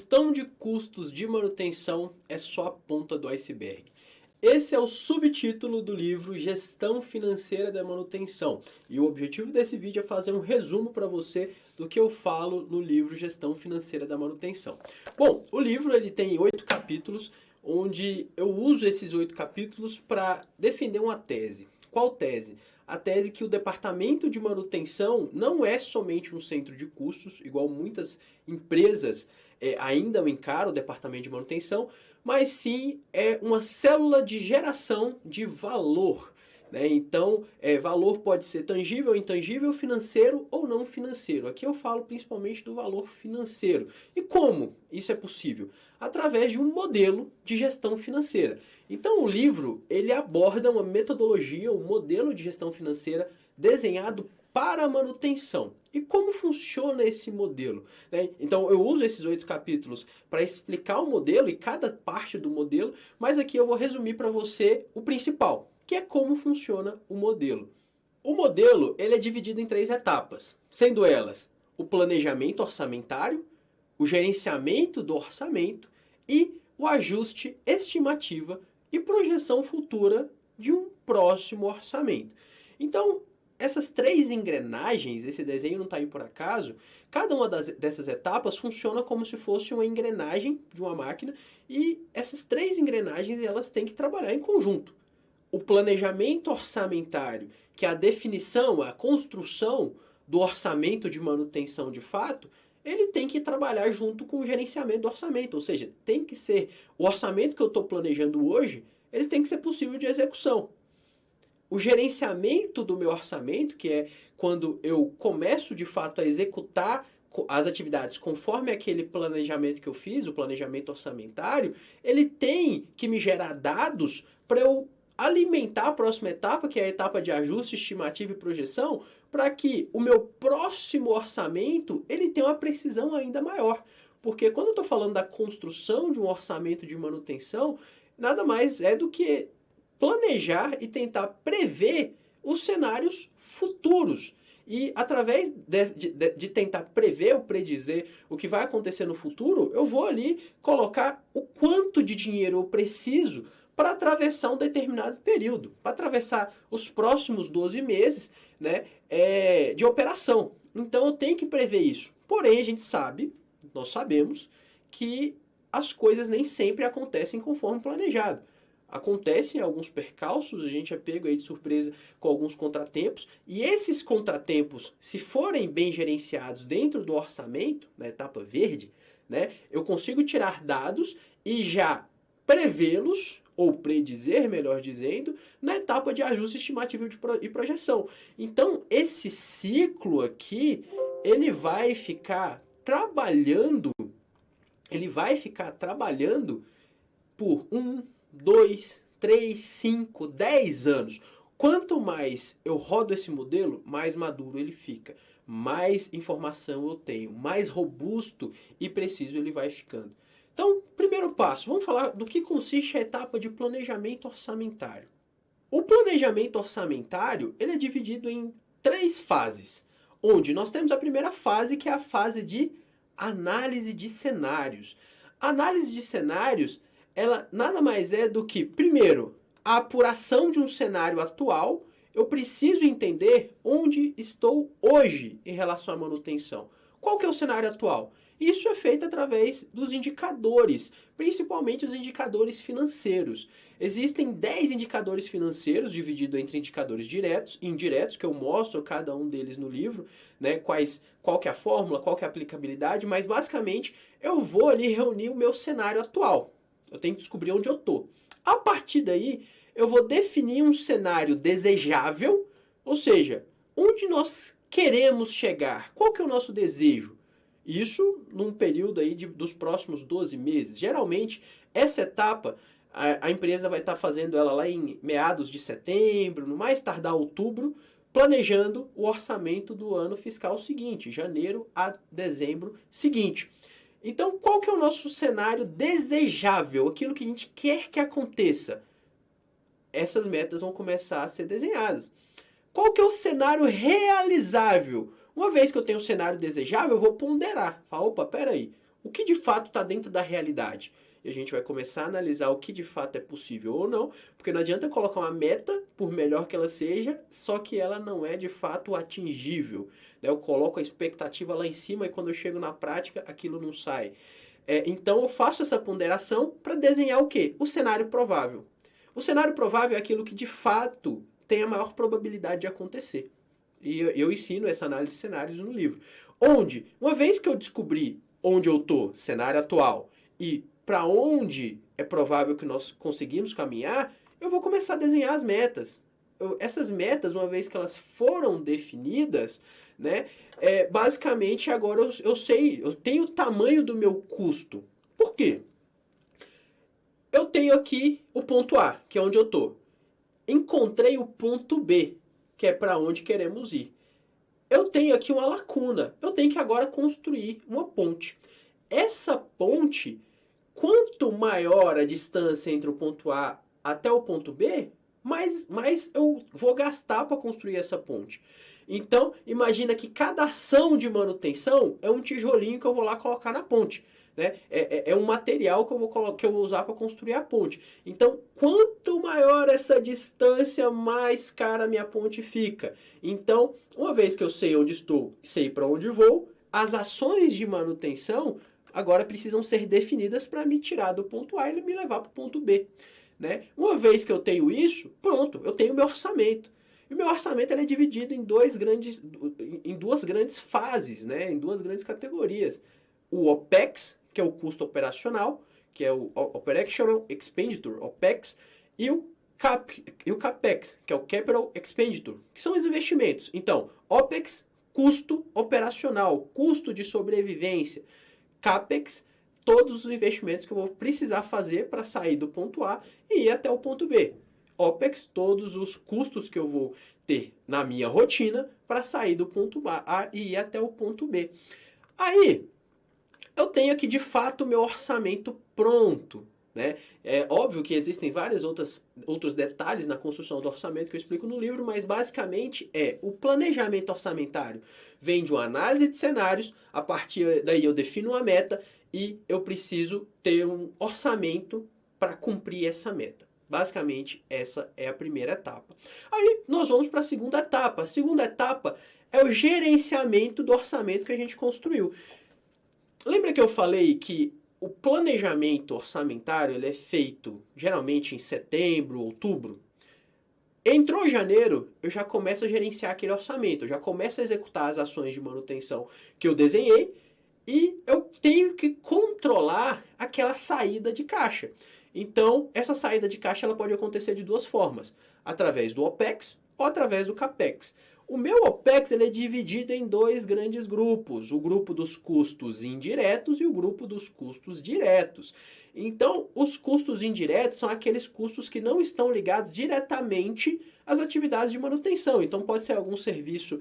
Gestão de custos de manutenção é só a ponta do iceberg. Esse é o subtítulo do livro Gestão Financeira da Manutenção. E o objetivo desse vídeo é fazer um resumo para você do que eu falo no livro Gestão Financeira da Manutenção. Bom, o livro ele tem 8 capítulos, onde eu uso esses 8 capítulos para defender uma tese. Qual tese? A tese que o departamento de manutenção não é somente um centro de custos, igual muitas empresas ainda encaram o departamento de manutenção, mas sim é uma célula de geração de valor. Né? Então, valor pode ser tangível, intangível, financeiro ou não financeiro. Aqui eu falo principalmente do valor financeiro. E como isso é possível? Através de um modelo de gestão financeira. Então, o livro ele aborda uma metodologia, um modelo de gestão financeira desenhado para a manutenção. E como funciona esse modelo? Né? Então, eu uso esses 8 capítulos para explicar o modelo e cada parte do modelo, mas aqui eu vou resumir para você o principal, que é como funciona o modelo. O modelo ele é dividido em 3 etapas, sendo elas o planejamento orçamentário, o gerenciamento do orçamento e o ajuste, estimativa e projeção futura de um próximo orçamento. Então, essas 3 engrenagens, esse desenho não está aí por acaso, cada uma dessas etapas funciona como se fosse uma engrenagem de uma máquina e essas 3 engrenagens elas têm que trabalhar em conjunto. O planejamento orçamentário, que é a definição, a construção do orçamento de manutenção de fato, ele tem que trabalhar junto com o gerenciamento do orçamento, ou seja, tem que ser o orçamento que eu estou planejando hoje, ele tem que ser possível de execução. O gerenciamento do meu orçamento, que é quando eu começo de fato a executar as atividades conforme aquele planejamento que eu fiz, o planejamento orçamentário, ele tem que me gerar dados para eu alimentar a próxima etapa, que é a etapa de ajuste, estimativa e projeção, para que o meu próximo orçamento ele tenha uma precisão ainda maior. Porque quando eu estou falando da construção de um orçamento de manutenção, nada mais é do que planejar e tentar prever os cenários futuros. E através de tentar prever ou predizer o que vai acontecer no futuro, eu vou ali colocar o quanto de dinheiro eu preciso para atravessar um determinado período, para atravessar os próximos 12 meses, né, de operação. Então eu tenho que prever isso. Porém, a gente sabe, nós sabemos, que as coisas nem sempre acontecem conforme planejado. Acontecem alguns percalços, a gente é pego aí de surpresa com alguns contratempos, e esses contratempos, se forem bem gerenciados dentro do orçamento, na etapa verde, né, eu consigo tirar dados e já prevê-los, ou predizer, melhor dizendo, na etapa de ajuste estimativo e projeção. Então, esse ciclo aqui, ele vai ficar trabalhando por 2, 3, 5, 10 anos. Quanto mais eu rodo esse modelo, mais maduro ele fica. Mais informação eu tenho, mais robusto e preciso ele vai ficando. Então, primeiro passo, vamos falar do que consiste a etapa de planejamento orçamentário. O planejamento orçamentário ele é dividido em 3 fases, onde nós temos a primeira fase, que é a fase de análise de cenários. A análise de cenários ela nada mais é do que, primeiro, a apuração de um cenário atual. Eu preciso entender onde estou hoje em relação à manutenção. Qual que é o cenário atual? Isso é feito através dos indicadores, principalmente os indicadores financeiros. Existem 10 indicadores financeiros, divididos entre indicadores diretos e indiretos, que eu mostro cada um deles no livro, né? Qual que é a fórmula, qual que é a aplicabilidade, mas basicamente eu vou ali reunir o meu cenário atual. Eu tenho que descobrir onde eu estou. A partir daí, eu vou definir um cenário desejável, ou seja, onde nós queremos chegar, qual que é o nosso desejo. Isso num período aí dos próximos 12 meses. Geralmente, essa etapa, a empresa vai estar fazendo ela lá em meados de setembro, no mais tardar outubro, planejando o orçamento do ano fiscal seguinte, janeiro a dezembro seguinte. Então, qual que é o nosso cenário desejável, aquilo que a gente quer que aconteça? Essas metas vão começar a ser desenhadas. Qual que é o cenário realizável? Uma vez que eu tenho o cenário desejável, eu vou ponderar. Fala, opa, peraí, O que de fato está dentro da realidade? E a gente vai começar a analisar o que de fato é possível ou não, porque não adianta colocar uma meta, por melhor que ela seja, só que ela não é de fato atingível. Né? Eu coloco a expectativa lá em cima e quando eu chego na prática, aquilo não sai. Então eu faço essa ponderação para desenhar o quê? O cenário provável. O cenário provável é aquilo que de fato tem a maior probabilidade de acontecer. E eu ensino essa análise de cenários no livro. Onde, uma vez que eu descobri onde eu estou, cenário atual, e para onde é provável que nós conseguimos caminhar, eu vou começar a desenhar as metas. Essas metas, uma vez que elas foram definidas, né, basicamente agora eu sei, eu tenho o tamanho do meu custo. Por quê? Eu tenho aqui o ponto A, que é onde eu estou. Encontrei o ponto B, que é para onde queremos ir. Eu tenho aqui uma lacuna. Eu tenho que agora construir uma ponte. Essa ponte, quanto maior a distância entre o ponto A até o ponto B, mais eu vou gastar para construir essa ponte. Então, imagina que cada ação de manutenção é um tijolinho que eu vou lá colocar na ponte. Né? É um material que eu vou usar para construir a ponte. Então, quanto maior essa distância, mais cara a minha ponte fica. Então, uma vez que eu sei onde estou, sei para onde vou, as ações de manutenção agora precisam ser definidas para me tirar do ponto A e me levar para o ponto B. Né? Uma vez que eu tenho isso, pronto, eu tenho meu orçamento. E o meu orçamento ele é dividido em duas grandes fases, né? Em duas grandes categorias. O OPEX, que é o custo operacional, que é o Operational Expenditure, OPEX, e o CAPEX, que é o Capital Expenditure, que são os investimentos. Então, OPEX, custo operacional, custo de sobrevivência. CAPEX, todos os investimentos que eu vou precisar fazer para sair do ponto A e ir até o ponto B. OPEX, todos os custos que eu vou ter na minha rotina para sair do ponto A e ir até o ponto B. Aí, eu tenho aqui de fato o meu orçamento pronto. Né? É óbvio que existem vários outros detalhes na construção do orçamento que eu explico no livro, mas basicamente o planejamento orçamentário vem de uma análise de cenários, a partir daí eu defino uma meta e eu preciso ter um orçamento para cumprir essa meta. Basicamente, essa é a primeira etapa. Aí nós vamos para a segunda etapa. A segunda etapa é o gerenciamento do orçamento que a gente construiu. Lembra que eu falei que o planejamento orçamentário ele é feito geralmente em setembro, outubro? Entrou janeiro, eu já começo a gerenciar aquele orçamento, eu já começo a executar as ações de manutenção que eu desenhei e eu tenho que controlar aquela saída de caixa. Então, essa saída de caixa ela pode acontecer de duas formas, através do OPEX ou através do CAPEX. O meu OPEX ele é dividido em dois grandes grupos, o grupo dos custos indiretos e o grupo dos custos diretos. Então, os custos indiretos são aqueles custos que não estão ligados diretamente às atividades de manutenção. Então, pode ser algum serviço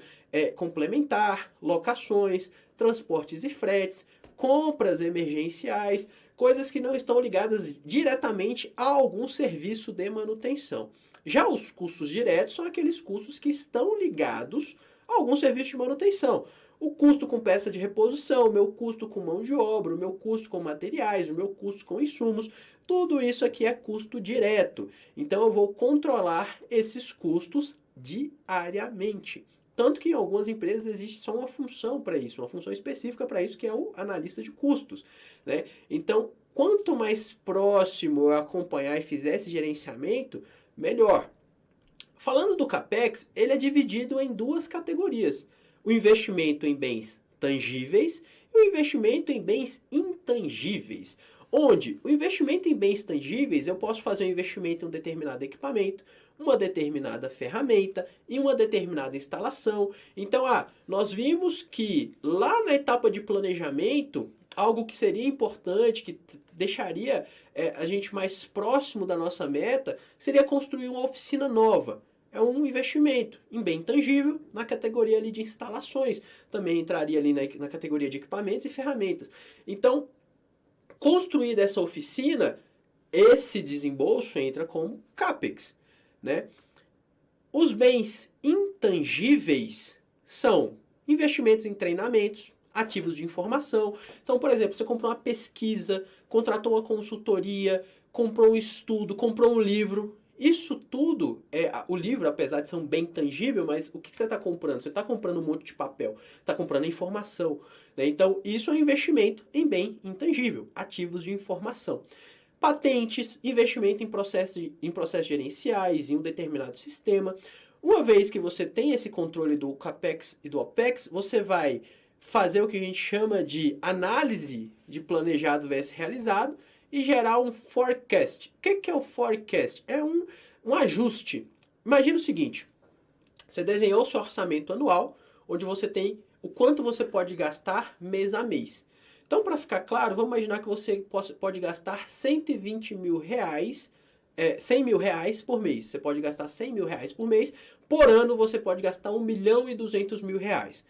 complementar, locações, transportes e fretes, compras emergenciais, coisas que não estão ligadas diretamente a algum serviço de manutenção. Já os custos diretos são aqueles custos que estão ligados a algum serviço de manutenção. O custo com peça de reposição, o meu custo com mão de obra, o meu custo com materiais, o meu custo com insumos, tudo isso aqui é custo direto. Então eu vou controlar esses custos diariamente. Tanto que em algumas empresas existe só uma função para isso, uma função específica para isso, que é o analista de custos. Né? Então, quanto mais próximo eu acompanhar e fizer esse gerenciamento, melhor. Falando do CAPEX, ele é dividido em duas categorias. O investimento em bens tangíveis e o investimento em bens intangíveis. Onde o investimento em bens tangíveis, eu posso fazer um investimento em um determinado equipamento, uma determinada ferramenta e uma determinada instalação. Então, nós vimos que lá na etapa de planejamento, algo que seria importante, que deixaria a gente mais próximo da nossa meta, seria construir uma oficina nova. É um investimento em bem tangível na categoria ali de instalações. Também entraria ali na categoria de equipamentos e ferramentas. Então, construir essa oficina, esse desembolso entra como CAPEX. Né? Os bens intangíveis são investimentos em treinamentos, Ativos de informação. Então, por exemplo, você comprou uma pesquisa, contratou uma consultoria, comprou um estudo, comprou um livro. Isso tudo, o livro, apesar de ser um bem tangível, mas o que você está comprando? Você está comprando um monte de papel, está comprando informação. Né? Então, isso é um investimento em bem intangível, ativos de informação. Patentes, investimento em processos gerenciais, em um determinado sistema. Uma vez que você tem esse controle do CAPEX e do OPEX, você vai fazer o que a gente chama de análise de planejado versus realizado e gerar um forecast. O que é o forecast? É um ajuste. Imagina o seguinte, você desenhou o seu orçamento anual, onde você tem o quanto você pode gastar mês a mês. Então, para ficar claro, vamos imaginar que você pode gastar 120 mil reais, 100 mil reais por mês. Você pode gastar 100 mil reais por mês. Por ano, você pode gastar 1 milhão e 200 mil reais.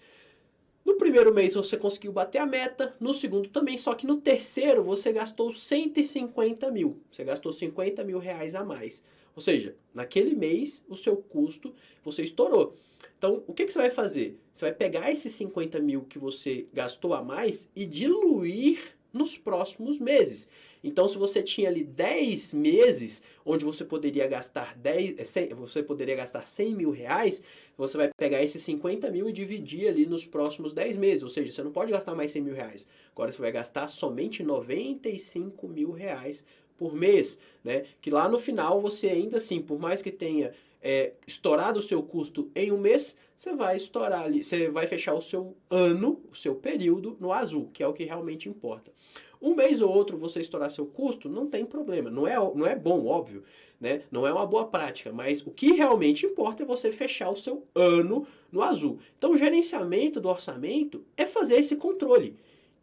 No primeiro mês você conseguiu bater a meta, no segundo também, só que no terceiro você gastou 150 mil. Você gastou 50 mil reais a mais. Ou seja, naquele mês o seu custo você estourou. Então, o que você vai fazer? Você vai pegar esses 50 mil que você gastou a mais e diluir nos próximos meses. Então, se você tinha ali 10 meses onde você poderia gastar 100 mil reais, você vai pegar esses 50 mil e dividir ali nos próximos 10 meses. Ou seja, você não pode gastar mais 100 mil reais. Agora você vai gastar somente 95 mil reais por mês, né? Que lá no final você ainda assim, por mais que tenha estourado o seu custo em um mês, você vai estourar ali, você vai fechar o seu ano, o seu período no azul, que é o que realmente importa. Um mês ou outro você estourar seu custo, não tem problema. Não é bom, óbvio, né? Não é uma boa prática, mas o que realmente importa é você fechar o seu ano no azul. Então, o gerenciamento do orçamento é fazer esse controle.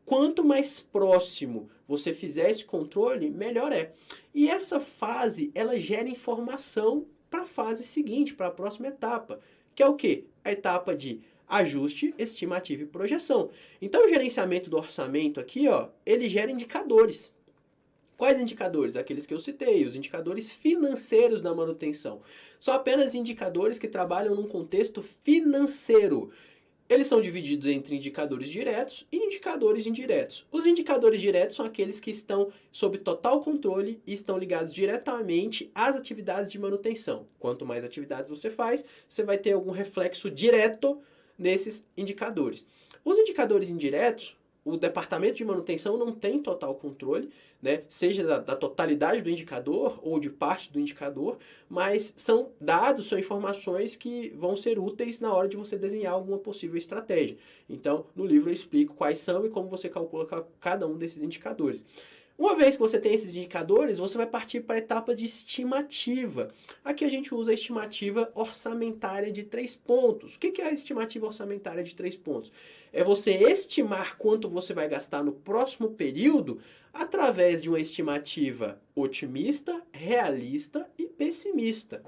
Quanto mais próximo você fizer esse controle, melhor é. E essa fase, ela gera informação para a fase seguinte, para a próxima etapa, que é o quê? A etapa de ajuste, estimativa e projeção. Então, o gerenciamento do orçamento aqui, ó, ele gera indicadores. Quais indicadores? Aqueles que eu citei, os indicadores financeiros da manutenção. São apenas indicadores que trabalham num contexto financeiro. Eles são divididos entre indicadores diretos e indicadores indiretos. Os indicadores diretos são aqueles que estão sob total controle e estão ligados diretamente às atividades de manutenção. Quanto mais atividades você faz, você vai ter algum reflexo direto nesses indicadores. Os indicadores indiretos, o departamento de manutenção não tem total controle, né? Seja da totalidade do indicador ou de parte do indicador, mas são dados, são informações que vão ser úteis na hora de você desenhar alguma possível estratégia. Então, no livro eu explico quais são e como você calcula cada um desses indicadores. Uma vez que você tem esses indicadores, você vai partir para a etapa de estimativa. Aqui a gente usa a estimativa orçamentária de 3 pontos. O que é a estimativa orçamentária de 3 pontos? É você estimar quanto você vai gastar no próximo período através de uma estimativa otimista, realista e pessimista.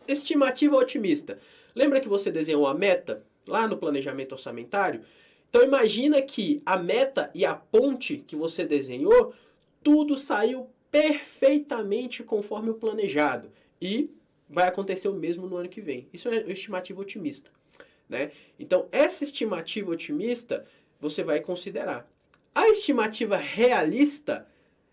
Estimativa otimista. Lembra que você desenhou a meta lá no planejamento orçamentário? Então imagina que a meta e a ponte que você desenhou, tudo saiu perfeitamente conforme o planejado. E vai acontecer o mesmo no ano que vem. Isso é uma estimativa otimista, né? Então essa estimativa otimista você vai considerar. A estimativa realista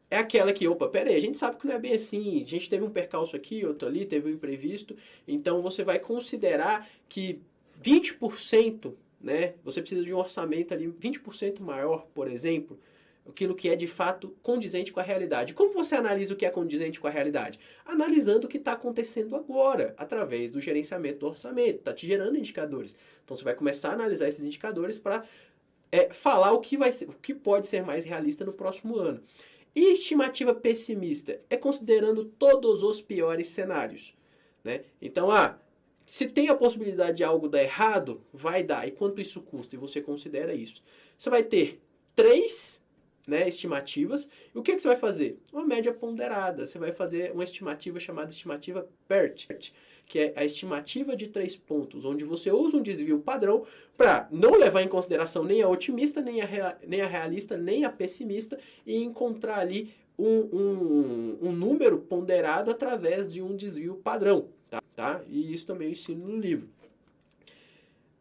é aquela que, opa, peraí, a gente sabe que não é bem assim, a gente teve um percalço aqui, outro ali, teve um imprevisto, então você vai considerar que 20%, né, você precisa de um orçamento ali 20% maior, por exemplo, aquilo que é de fato condizente com a realidade. Como você analisa o que é condizente com a realidade? Analisando o que está acontecendo agora, através do gerenciamento do orçamento, está te gerando indicadores. Então você vai começar a analisar esses indicadores para falar o que pode ser mais realista no próximo ano. E estimativa pessimista é considerando todos os piores cenários, né? Então, se tem a possibilidade de algo dar errado, vai dar. E quanto isso custa? E você considera isso. Você vai ter 3, né, estimativas. E o que você vai fazer? Uma média ponderada. Você vai fazer uma estimativa chamada estimativa PERT, que é a estimativa de 3 pontos, onde você usa um desvio padrão para não levar em consideração nem a otimista, nem a realista, nem a pessimista, e encontrar ali um número ponderado através de um desvio padrão. Tá? E isso também eu ensino no livro.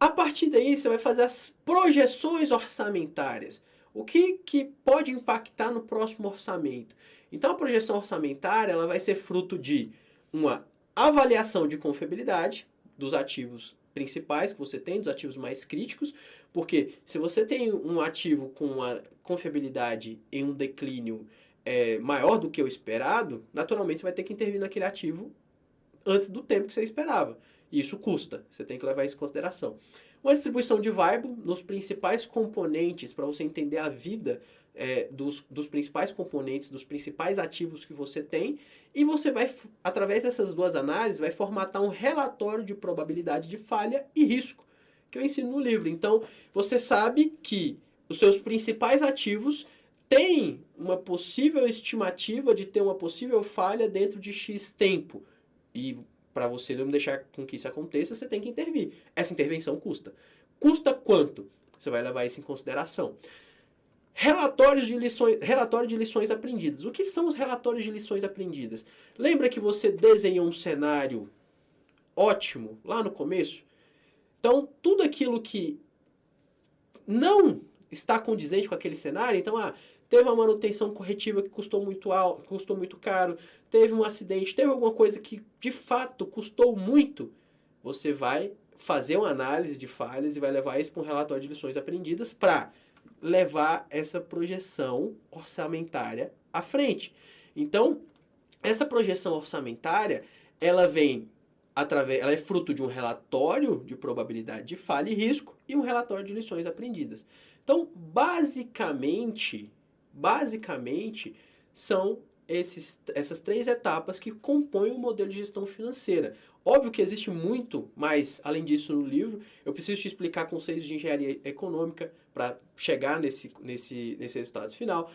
A partir daí, você vai fazer as projeções orçamentárias. O que pode impactar no próximo orçamento? Então, a projeção orçamentária ela vai ser fruto de uma avaliação de confiabilidade dos ativos principais que você tem, dos ativos mais críticos, porque se você tem um ativo com uma confiabilidade em um declínio maior do que o esperado, naturalmente você vai ter que intervir naquele ativo antes do tempo que você esperava. E isso custa, você tem que levar isso em consideração. Uma distribuição de variable nos principais componentes, para você entender a vida dos principais componentes, dos principais ativos que você tem, e você vai, através dessas duas análises, vai formatar um relatório de probabilidade de falha e risco, que eu ensino no livro. Então, você sabe que os seus principais ativos têm uma possível estimativa de ter uma possível falha dentro de X tempo. E para você não deixar com que isso aconteça, você tem que intervir. Essa intervenção custa. Custa quanto? Você vai levar isso em consideração. Relatório de lições aprendidas. O que são os relatórios de lições aprendidas? Lembra que você desenhou um cenário ótimo lá no começo? Então, tudo aquilo que não está condizente com aquele cenário, então, teve uma manutenção corretiva que custou muito caro, teve um acidente, teve alguma coisa que de fato custou muito, você vai fazer uma análise de falhas e vai levar isso para um relatório de lições aprendidas para levar essa projeção orçamentária à frente. Então, essa projeção orçamentária, ela é fruto de um relatório de probabilidade de falha e risco e um relatório de lições aprendidas. Então, basicamente são essas três etapas que compõem o modelo de gestão financeira. Óbvio que existe muito mais além disso no livro. Eu preciso te explicar conceitos de engenharia econômica para chegar nesse resultado final.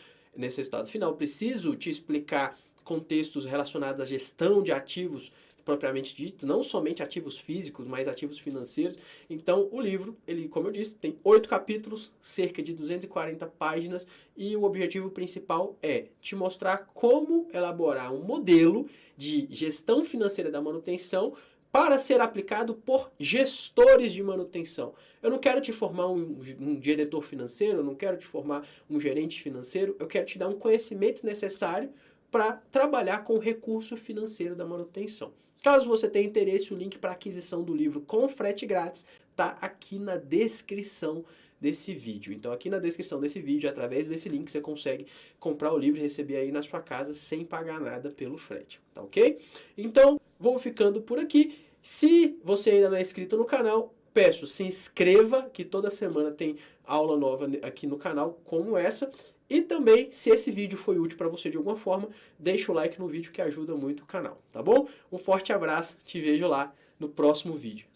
Preciso te explicar contextos relacionados à gestão de ativos propriamente dito, não somente ativos físicos, mas ativos financeiros. Então, o livro, como eu disse, tem 8 capítulos, cerca de 240 páginas, e o objetivo principal é te mostrar como elaborar um modelo de gestão financeira da manutenção para ser aplicado por gestores de manutenção. Eu não quero te formar um diretor financeiro, eu não quero te formar um gerente financeiro, eu quero te dar um conhecimento necessário para trabalhar com o recurso financeiro da manutenção. Caso você tenha interesse, o link para aquisição do livro com frete grátis está aqui na descrição desse vídeo. Então, aqui na descrição desse vídeo, através desse link, você consegue comprar o livro e receber aí na sua casa sem pagar nada pelo frete, tá ok? Então, vou ficando por aqui. Se você ainda não é inscrito no canal, peço, se inscreva, que toda semana tem aula nova aqui no canal como essa. E também, se esse vídeo foi útil para você de alguma forma, deixa o like no vídeo que ajuda muito o canal, tá bom? Um forte abraço, te vejo lá no próximo vídeo.